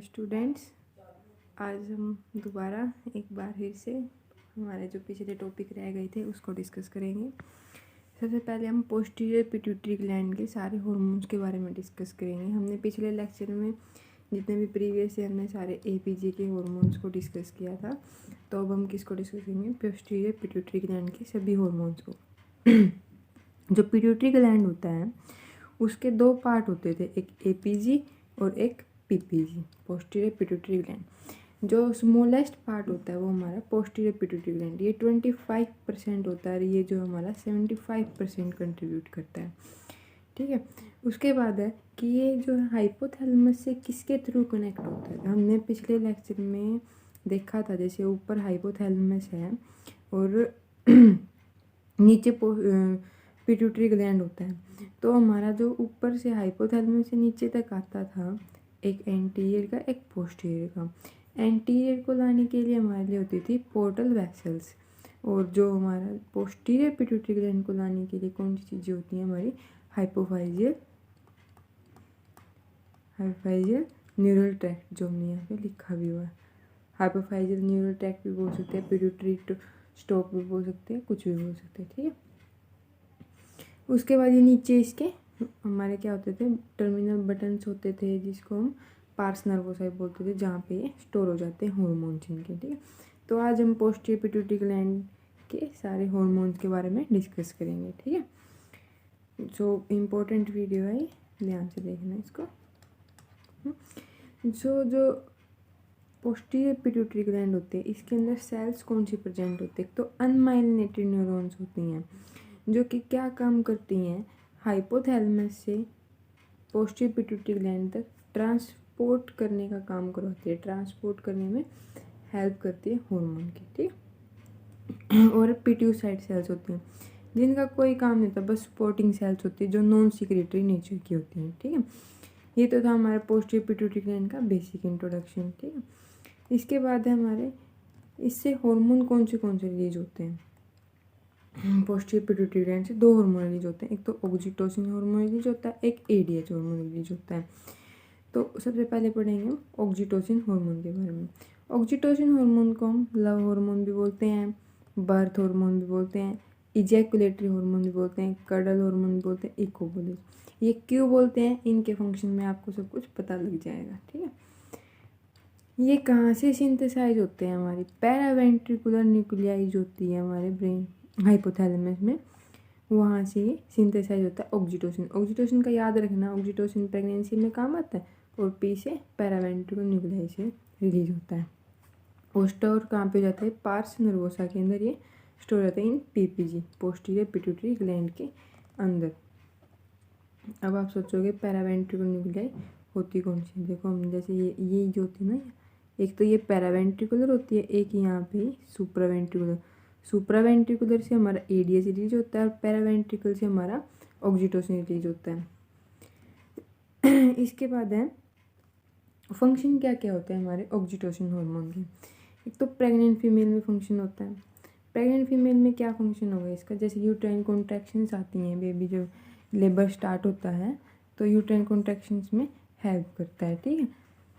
Students, आज हम दोबारा एक बार फिर से हमारे जो पिछले टॉपिक रह गए थे उसको डिस्कस करेंगे। सबसे पहले हम पोस्टीरियर पिट्यूटरी ग्लैंड के सारे हार्मोन्स के बारे में डिस्कस करेंगे। हमने पिछले लेक्चर में जितने भी प्रीवियस है हमने सारे एपीजी के हार्मोन्स को डिस्कस किया था, तो अब हम किसको डिस्कस करेंगे? पोस्टीरियर पिट्यूटरी ग्लैंड के सभी हार्मोन्स को। जो पिट्यूटरी ग्लैंड होता है उसके दो पार्ट होते थे, एक एपीजी और एक पीपीजी, पोस्टीरियर पिट्यूटरी ग्लैंड। जो स्मॉलेस्ट पार्ट होता है वो हमारा पोस्टीरियर पिट्यूटरी ग्लैंड, ये 25% होता है, ये जो हमारा 75% कंट्रीब्यूट करता है। ठीक है, उसके बाद है कि ये जो हाइपोथैलेमस से किसके थ्रू कनेक्ट होता है। हमने पिछले लेक्चर में देखा था, जैसे ऊपर हाइपोथैलेमस है और नीचे पिट्यूटरी ग्लैंड होता है, तो हमारा जो ऊपर से हाइपोथैलेमस से नीचे तक आता था, एक एंटीरियर का एक पोस्टीरियर का। एंटीरियर को लाने के लिए हमारे लिए होती थी पोर्टल वेसल्स, और जो हमारा पोस्टीरियर पिट्यूटरी ग्लैंड को लाने के लिए कौन सी चीज़ें होती हैं हमारी? हाइपोफाइजियल न्यूरल ट्रैक्ट, जो हमने यहाँ पे लिखा भी हुआ है। हाइपोफाइजियल न्यूरल ट्रैक्ट भी बोल सकते हैं, पिट्यूटरी स्टॉक भी बोल सकते हैं, कुछ भी बोल सकते हैं। ठीक है, उसके बाद ये नीचे इसके हमारे क्या होते थे? टर्मिनल बटन्स होते थे, जिसको हम पार्स नर्वोसाई बोलते थे, जहाँ पे ये स्टोर हो जाते हैं हार्मोन्स इनके। ठीक है, तो आज हम पोस्टीरियर पिट्यूटरी ग्लैंड के सारे हार्मोन्स के बारे में डिस्कस करेंगे। ठीक है, जो इम्पोर्टेंट वीडियो है, ध्यान से देखना इसको। जो पोस्टीरियर पिट्यूटरी ग्लैंड होते हैं, इसके अंदर सेल्स कौन सी प्रेजेंट होते हैं? तो अनमाइलिनेटेड न्यूरॉन्स होती हैं, जो कि क्या काम करती हैं? हाइपोथैलेमस से पोस्टीरियर पिट्यूटरी ग्लैंड तक ट्रांसपोर्ट करने का काम करवाती है, ट्रांसपोर्ट करने में हेल्प करती है हार्मोन की। ठीक, और पिट्यूसाइड सेल्स होती हैं, जिनका कोई काम नहीं होता, बस सपोर्टिंग सेल्स होती है, जो नॉन सिक्रेटरी नेचर की होती हैं। ठीक है, ये तो था हमारा पोस्टीरियर पिट्यूटरी ग्लैंड का बेसिक इंट्रोडक्शन। ठीक है, इसके बाद है हमारे इससे हार्मोन कौन से रिलीज होते हैं? पोस्टीरियर पिट्यूटरी ग्लैंड से दो हार्मोन रिलीज होते हैं, एक तो ऑक्सीटोसिन हार्मोन रिलीज होता है, एक एडीएच हार्मोन रिलीज होता है। तो सबसे पहले पढ़ेंगे हम ऑक्सीटोसिन हार्मोन के बारे में। ऑक्सीटोसिन हार्मोन को हम लव हार्मोन भी बोलते हैं, बर्थ हार्मोन भी बोलते हैं, इजैकुलेटरी हार्मोन भी बोलते हैं, कडल हार्मोन भी बोलते हैं, इकोबोलिस। ये क्यों बोलते हैं, इनके फंक्शन में आपको सब कुछ पता लग जाएगा। ठीक है, ये कहाँ से सिंथेसाइज होते हैं? हमारी पैरावेंट्रिकुलर न्यूक्लियाइज होती है हमारे ब्रेन हाइपोथैलेमस में, वहाँ से ये सिंथेसाइज होता है ऑक्सीटोसिन। ऑक्सीटोसिन का याद रखना, ऑक्सीटोसिन प्रेगनेंसी में काम आता है, और पी से पैरावेंट्रिकुलर न्यूक्लियाइज से रिलीज होता है। और स्टोर कहाँ पे जाता है? पार्स नर्वोसा के अंदर ये स्टोर होता है, इन पीपीजी, पोस्टीरियर पिट्यूटरी ग्लैंड के अंदर। अब आप सोचोगे पैरावेंट्रिकुलर न्यूक्लियाई होती कौन सी? देखो हम जैसे ये जो होती है ना, एक तो ये पैरावेंट्रिकुलर होती है, एक यहाँ पे सुप्रावेंट्रिकुलर। सुप्रावेंट्रिकुलर से हमारा एडीएच रिलीज होता है, और पैरावेंट्रिकल से हमारा ऑक्सीटोसिन रिलीज होता है। इसके बाद है फंक्शन क्या क्या होते हैं हमारे ऑक्सीटोसिन हार्मोन के। एक तो प्रेग्नेंट फीमेल में फंक्शन होता है। प्रेग्नेंट फीमेल में क्या फंक्शन होगा इसका? जैसे यूट्राइन कॉन्ट्रैक्शंस आती हैं, बेबी जब लेबर स्टार्ट होता है तो यूट्राइन कॉन्ट्रैक्शंस में हेल्प करता है। ठीक है,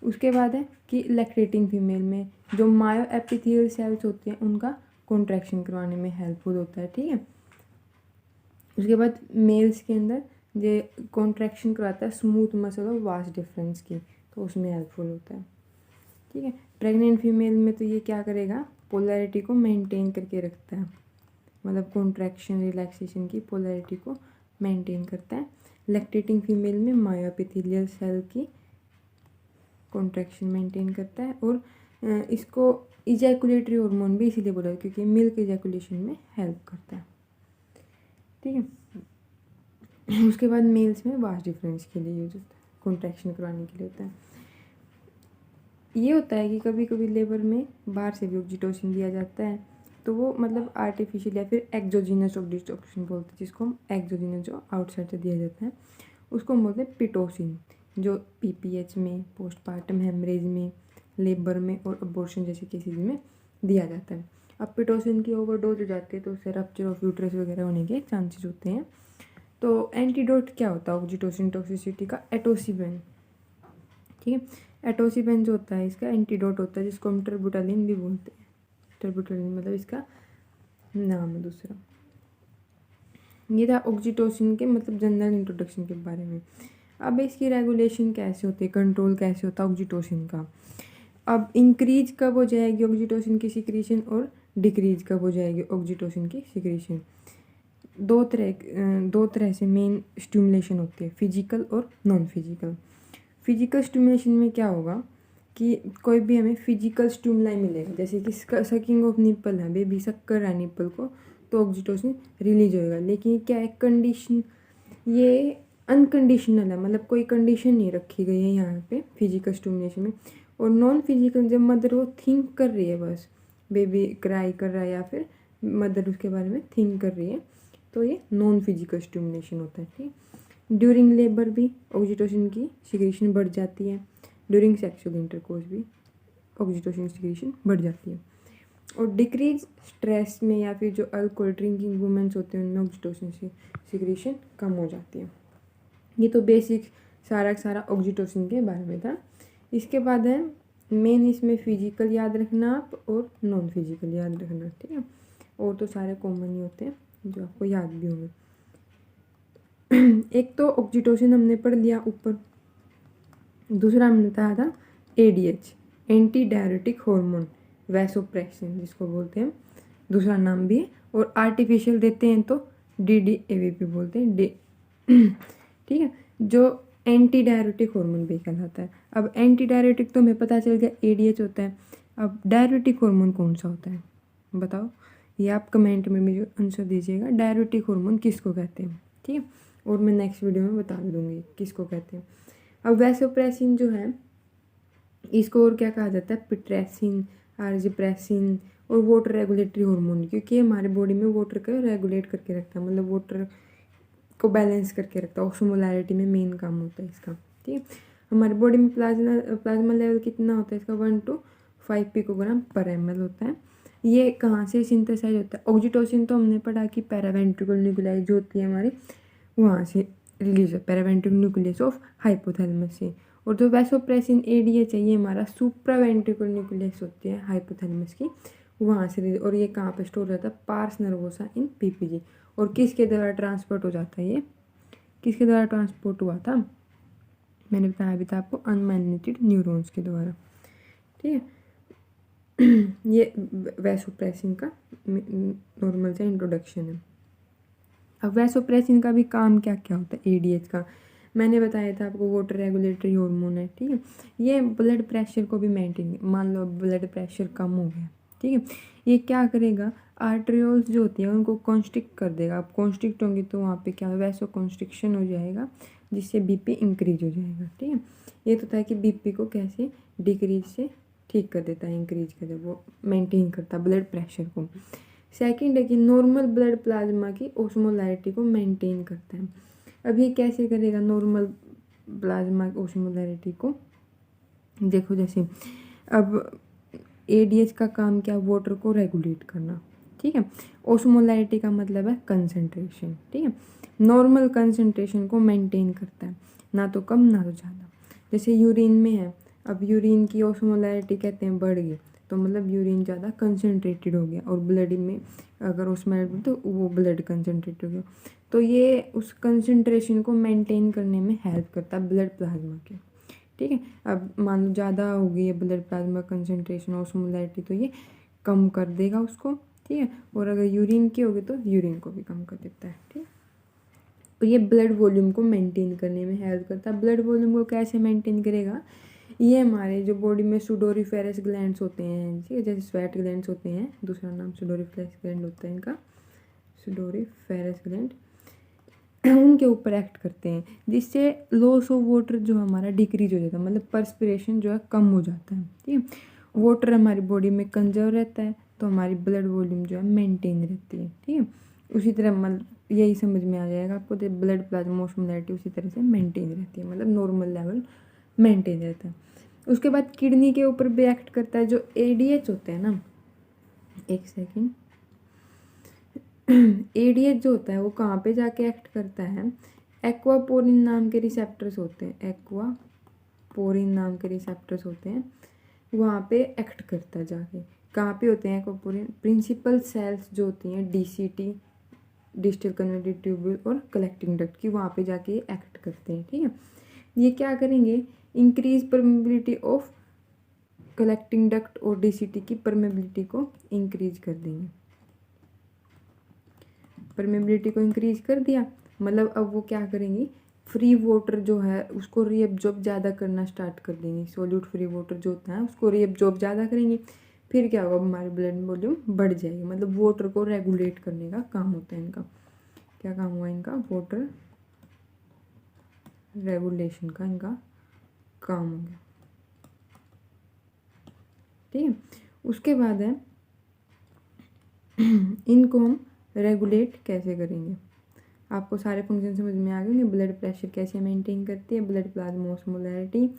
उसके बाद है कि लैक्टेटिंग फीमेल में जो मायो एपिथेलियल सेल्स होती हैं उनका कॉन्ट्रैक्शन करवाने में हेल्पफुल होता है। ठीक है, उसके बाद मेल्स के अंदर जो कॉन्ट्रैक्शन करवाता है स्मूथ मसल और वास्ट डिफरेंस की, तो उसमें हेल्पफुल होता है। ठीक है, प्रेग्नेंट फीमेल में तो ये क्या करेगा? पोलैरिटी को मेंटेन करके रखता है, मतलब कॉन्ट्रैक्शन रिलैक्सेशन की पोलैरिटी को मेंटेन करता है। लैक्टेटिंग फीमेल में मायो एपिथेलियल सेल की कॉन्ट्रैक्शन मेंटेन करता है, और इसको इजैकुलेटरी हार्मोन भी इसीलिए बोला क्योंकि मिल्क इजैकुलेशन में हेल्प करता है। ठीक है, उसके बाद मेल्स में वास्ट डिफरेंस के लिए यूज होता है, कॉन्ट्रैक्शन करवाने के लिए होता है। ये होता है कि कभी कभी लेबर में बाहर से भी ऑक्सीटोसिन दिया जाता है, तो वो मतलब आर्टिफिशियल या फिर एक्सोजीनस ऑक्सीटोसिन बोलते हैं, जिसको हम एक्सोजीनस जो आउटसाइड से दिया जाता है उसको हम बोलते हैं पिटोसिन, जो पीपीएच में, पोस्टपार्टम हेमरेज में, लेबर में और अबॉर्शन जैसे केसेस में दिया जाता है। अब पिटोसिन की ओवरडोज हो जाती है तो उससे रप्चर ऑफ यूट्रस वगैरह होने के चांसेस होते हैं। तो एंटीडोट क्या होता है ऑक्सीटोसिन टॉक्सिसिटी का? एटोसिबेन। ठीक है। एटोसिपेन जो होता है इसका एंटीडोट होता है, जिसको हम टर्बुटालिन भी बोलते हैं। टर्बुटालिन मतलब इसका नाम है दूसरा। ये था ऑक्सीटोसिन के मतलब जनरल इंट्रोडक्शन के बारे में। अब इसकी रेगुलेशन कैसे होती है, कंट्रोल कैसे होता है ऑक्सीटोसिन का। अब इंक्रीज कब हो जाएगी ऑक्सीटोसिन की सिक्रीशन और डिक्रीज कब हो जाएगी ऑक्सीटोसिन की सिक्रीशन। दो तरह से मेन स्टिमुलेशन होती है, फिजिकल और नॉन फिजिकल। फिजिकल स्टिमुलेशन में क्या होगा कि कोई भी हमें फिजिकल स्टिमुलाई मिलेगा, जैसे कि सकिंग ऑफ निप्पल है, बेबी सक कर रहा है निप्पल को, तो ऑक्सीटोसिन रिलीज होएगा। लेकिन क्या है कंडीशन, ये अनकंडीशनल है, मतलब कोई कंडीशन नहीं रखी गई है यहाँ पे फिजिकल स्टिमुलेशन में। और नॉन फिजिकल जब मदर वो थिंक कर रही है, बस बेबी क्राई कर रहा है या फिर मदर उसके बारे में थिंक कर रही है, तो ये नॉन फिजिकल स्टिमुलेशन होता है। ठीक, ड्यूरिंग लेबर भी ऑक्सीटोसिन की सिक्रीशन बढ़ जाती है, ड्यूरिंग सेक्सुअल इंटरकोर्स भी ऑक्सीटोसिन सिक्रीशन बढ़ जाती है। और डिक्रीज स्ट्रेस में या फिर जो अल्कोहल ड्रिंकिंग वुमेन्स होते हैं उनमें ऑक्सीटोसिन सिक्रीशन कम हो जाती है। ये तो बेसिक सारा ऑक्सीटोसिन के बारे में था। इसके बाद है मेन इसमें फिजिकल याद रखना आप और नॉन फिजिकल याद रखना। ठीक है, और तो सारे कॉमन ही होते हैं जो आपको याद भी होंगे। एक तो ऑक्सीटोसिन हमने पढ़ लिया ऊपर, दूसरा हमने बताया था ADH anti diuretic hormone, vasopressin जिसको बोलते हैं, दूसरा नाम भी है। और आर्टिफिशियल देते हैं तो DDAVP बोलते हैं डी। ठीक है, जो एंटी डायरेटिक हार्मोन भी कहलाता है। अब एंटी डायरेटिक तो हमें पता चल गया ADH होता है। अब डायरेटिक हार्मोन कौन सा होता है बताओ, ये आप कमेंट में मुझे आंसर दीजिएगा। डायरेटिक हार्मोन किसको कहते हैं, ठीक है, और मैं नेक्स्ट वीडियो में बता दूंगी किसको कहते हैं। अब वैसोप्रेसिन जो है इसको और क्या कहा जाता है, पिट्रेसिन, आर्जिप्रेसिन और वाटर रेगुलेटरी हार्मोन, क्योंकि हमारे बॉडी में वाटर को रेगुलेट करके रखता है, मतलब वाटर को बैलेंस करके रखता है। ऑस्मोलैरिटी में मेन काम होता है इसका। ठीक है, हमारी बॉडी में प्लाज्मा लेवल कितना होता है इसका, 1 to 5 पिकोग्राम पर ml होता है। ये कहाँ से सिंथेसाइज होता है, ऑक्सीटोसिन तो हमने पढ़ा कि पैरावेंट्रिकल न्यूक्लियाई जो होती है हमारी वहाँ से रिलीज है, पैरावेंट्रिकल न्यूक्लियस ऑफ हाइपोथैलेमस से। और जो वैसोप्रेसिन ADH है ये हमारा सुप्रावेंट्रिकल न्यूक्लियस होती है हाइपोथैलेमस की, वहाँ से। और ये कहाँ पे स्टोर रहता है, पार्स नर्वोसा इन PPG। और किसके द्वारा ट्रांसपोर्ट हो जाता है, ये किसके द्वारा ट्रांसपोर्ट हुआ था, मैंने बताया भी था आपको, अनमाइलिनेटेड न्यूरॉन्स के द्वारा। ठीक है, ये वैसोप्रेसिन का नॉर्मल सा इंट्रोडक्शन है। अब वैसोप्रेसिन का भी काम क्या क्या होता है ADH का, मैंने बताया था आपको, वाटर रेगुलेटरी हार्मोन है। ठीक है, ये ब्लड प्रेशर को भी मेंटेन, मान लो ब्लड प्रेशर कम हो गया, ठीक है, ये क्या करेगा, आर्टरियोल्स जो होती हैं उनको कॉन्स्ट्रिक्ट कर देगा। अब कॉन्स्ट्रिक्ट होंगे तो वहाँ पे क्या वैसो कॉन्स्ट्रिक्शन हो जाएगा, जिससे BP इंक्रीज हो जाएगा। ठीक है, ये तो था कि BP को कैसे डिक्रीज से ठीक कर देता है, इंक्रीज कर देता, वो मेंटेन करता है ब्लड प्रेशर को। सेकंड है कि नॉर्मल ब्लड प्लाज्मा की ओस्मोलैरिटी को मेंटेन करता है। अब ये कैसे करेगा नॉर्मल प्लाज्मा ओस्मोलैरिटी को, देखो जैसे अब ADH का काम क्या, वाटर को रेगुलेट करना। ठीक है, ओस्मोलैरिटी का मतलब है कंसंट्रेशन। ठीक है, नॉर्मल कंसंट्रेशन को मेंटेन करता है, ना तो कम ना तो ज़्यादा। जैसे यूरिन में है, अब यूरिन की ओस्मोलैरिटी कहते हैं बढ़ गई, तो मतलब यूरिन ज़्यादा कंसनट्रेटेड हो गया, और ब्लड में अगर उसमें तो वो ब्लड कंसनट्रेटेड हो गया, तो ये उस कंसंट्रेशन को मेंटेन करने में हेल्प करता है ब्लड प्लाज्मा के। ठीक है, अब मान लो ज़्यादा हो गई है ब्लड प्लाज्मा कंसंट्रेशन ऑस्मोलैरिटी, तो ये कम कर देगा उसको। ठीक है, और अगर यूरिन की होगी तो यूरिन को भी कम कर देता है। ठीक है, और ये ब्लड वॉल्यूम को मेंटेन करने में हेल्प करता है। ब्लड वॉल्यूम को कैसे मेंटेन करेगा, ये हमारे जो बॉडी में सुडोरिफेरस ग्लैंड्स होते हैं, ठीक है, जैसे स्वेट ग्लैंड्स होते हैं, दूसरा नाम सुडोरिफेरस ग्लैंड होता है इनका, सुडोरिफेरस ग्लैंड, उनके ऊपर एक्ट करते हैं, जिससे लॉस ऑफ वाटर जो हमारा डिक्रीज हो जाता है, मतलब पर्सपिरेशन जो है कम हो जाता है। ठीक है, वाटर हमारी बॉडी में कंजर्व रहता है, तो हमारी ब्लड वॉल्यूम जो है मेंटेन रहती है। ठीक है, उसी तरह मतलब यही समझ में आ जाएगा आपको, तो ब्लड प्लाज्मा ऑस्मोलैरिटी उसी तरह से मेंटेन रहती है, मतलब नॉर्मल लेवल मेंटेन रहता है। उसके बाद किडनी के ऊपर भी एक्ट करता है, जो ADH होते हैं ना, एक सेकेंड, ADH जो होता है वो कहाँ पे जाके एक्ट करता है, एक्वापोरिन नाम के रिसेप्टर्स होते हैं, एक्वापोरिन एक्वापोरिन नाम के रिसेप्टर्स होते हैं, वहाँ पे एक्ट करता है जाके। कहाँ पे होते हैं एक्वापोरिन? प्रिंसिपल सेल्स जो होती हैं DCT, डिस्टल कन्वर्टेड ट्यूब्यूल और कलेक्टिंग डक्ट की, वहाँ पे जाके ये एक्ट करते हैं। ठीक है, ये क्या करेंगे? Increase permeability of collecting duct और DCT की परमेबिलिटी को इंक्रीज कर देंगे। परमेबिलिटी को इंक्रीज कर दिया, मतलब अब वो क्या करेंगी? फ्री वाटर जो है उसको रीअब्जॉर्ब ज़्यादा करना स्टार्ट कर देंगी। सोल्यूट फ्री वाटर जो होता है उसको रीअब्जॉर्ब ज़्यादा करेंगी। फिर क्या होगा? हमारी ब्लड वॉल्यूम बढ़ जाएगी। मतलब वाटर को रेगुलेट करने का काम होता है इनका। क्या काम हुआ इनका? वाटर रेगुलेशन का इनका काम हो गया। ठीक है, उसके बाद है इनको हम रेगुलेट कैसे करेंगे? आपको सारे फंक्शन समझ में आ गए होंगे। ब्लड प्रेशर कैसे मेंटेन करती है, blood plasma osmolarity,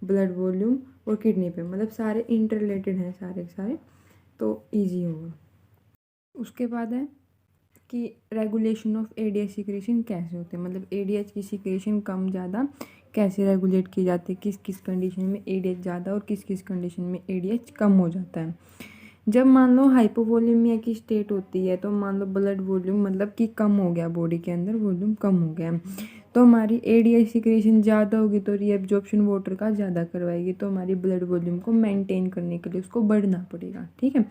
blood volume और किडनी पे, मतलब सारे इंटर रिलेटेड हैं सारे के सारे, तो इजी होगा। उसके बाद है कि रेगुलेशन ऑफ ADH सिक्रेशन कैसे होते हैं, मतलब ADH की सिक्रेशन कम ज़्यादा कैसे रेगुलेट की जाती है, किस किस कंडीशन में ADH ज़्यादा और किस किस कंडीशन में ADH कम हो जाता है। जब मान लो हाइपोवोलेमिया की स्टेट होती है, तो मान लो ब्लड वॉल्यूम मतलब कि कम हो गया, बॉडी के अंदर वॉल्यूम कम हो गया, तो हमारी ADH सिक्रेशन ज़्यादा होगी तो रीअब्जॉर्प्शन वाटर का ज़्यादा करवाएगी, तो हमारी ब्लड वॉल्यूम को मेंटेन करने के लिए उसको बढ़ना पड़ेगा। ठीक है,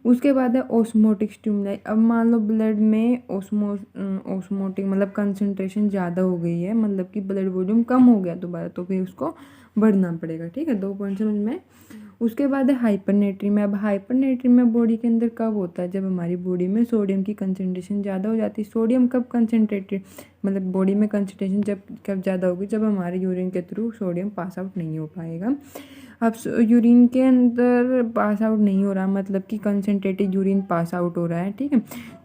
उसके बाद है ऑस्मोटिक स्टिमुलाई। अब मान लो ब्लड में ऑस्मोटिक मतलब कंसंट्रेशन ज़्यादा हो गई है, मतलब कि ब्लड वॉल्यूम कम हो गया दोबारा, तो फिर उसको बढ़ना पड़ेगा। ठीक है, 2 पॉइंट समझ में। उसके बाद है हाइपरनेट्रीमिया। अब हाइपरनेट्रीमिया बॉडी के अंदर कब होता है? जब हमारी बॉडी में सोडियम की कंसंट्रेशन ज़्यादा हो जाती है। सोडियम कब कंसनट्रेटेड, मतलब बॉडी में कंसंट्रेशन जब कब ज़्यादा होगी? जब हमारे यूरिन के थ्रू सोडियम पास आउट नहीं हो पाएगा। अब यूरिन के अंदर पास आउट नहीं हो रहा, मतलब कि कंसनट्रेटेड यूरिन पास आउट हो रहा है। ठीक है,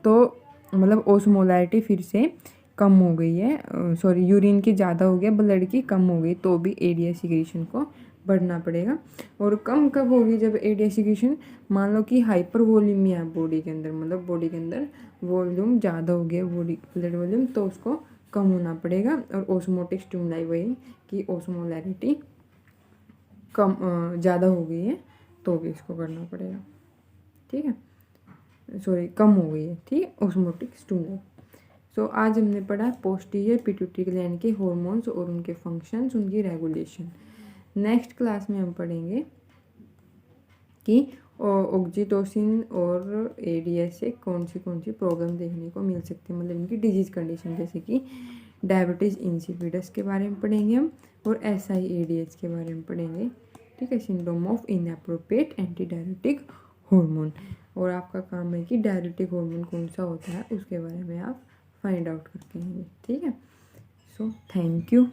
तो मतलब ओस्मोलैरिटी फिर से कम हो गई है, सॉरी यूरिन की ज़्यादा हो गया, ब्लड की कम हो गई, तो भी ADH सिक्रेशन को बढ़ना पड़ेगा। और कम कब होगी? जब ADH सिक्रेशन मान लो कि हाइपर वॉल्यूमिया है बॉडी के अंदर, मतलब बॉडी के अंदर वॉल्यूम ज़्यादा हो गया, बॉडी ब्लड वॉल्यूम, तो उसको कम होना पड़ेगा। और ऑस्मोटिक स्टिमुलाई वही कि ओस्मोलैरिटी कम ज़्यादा हो गई है, तो भी इसको करना पड़ेगा। ठीक है, सॉरी कम हो गई है। ठीक है, ऑस्मोटिक स्टिमुलाई। सो आज हमने पढ़ा पोस्टीरियर पिट्यूटरी ग्लैंड के हॉर्मोन्स और उनके फंक्शंस, उनकी रेगुलेशन। नेक्स्ट क्लास में हम पढ़ेंगे कि ऑक्सीटोसिन और ADH से कौन सी प्रॉब्लम देखने को मिल सकती है, मतलब इनकी डिजीज़ कंडीशन, जैसे कि डायबिटीज़ इंसिपिडस के बारे में पढ़ेंगे हम, और SI-ADH के बारे में पढ़ेंगे। ठीक है, syndrome of inappropriate anti diuretic hormone. और आपका काम है कि डायरेटिक हार्मोन कौन सा होता है उसके बारे में आप फाइंड आउट करके आएंगे। ठीक है, सो थैंक यू।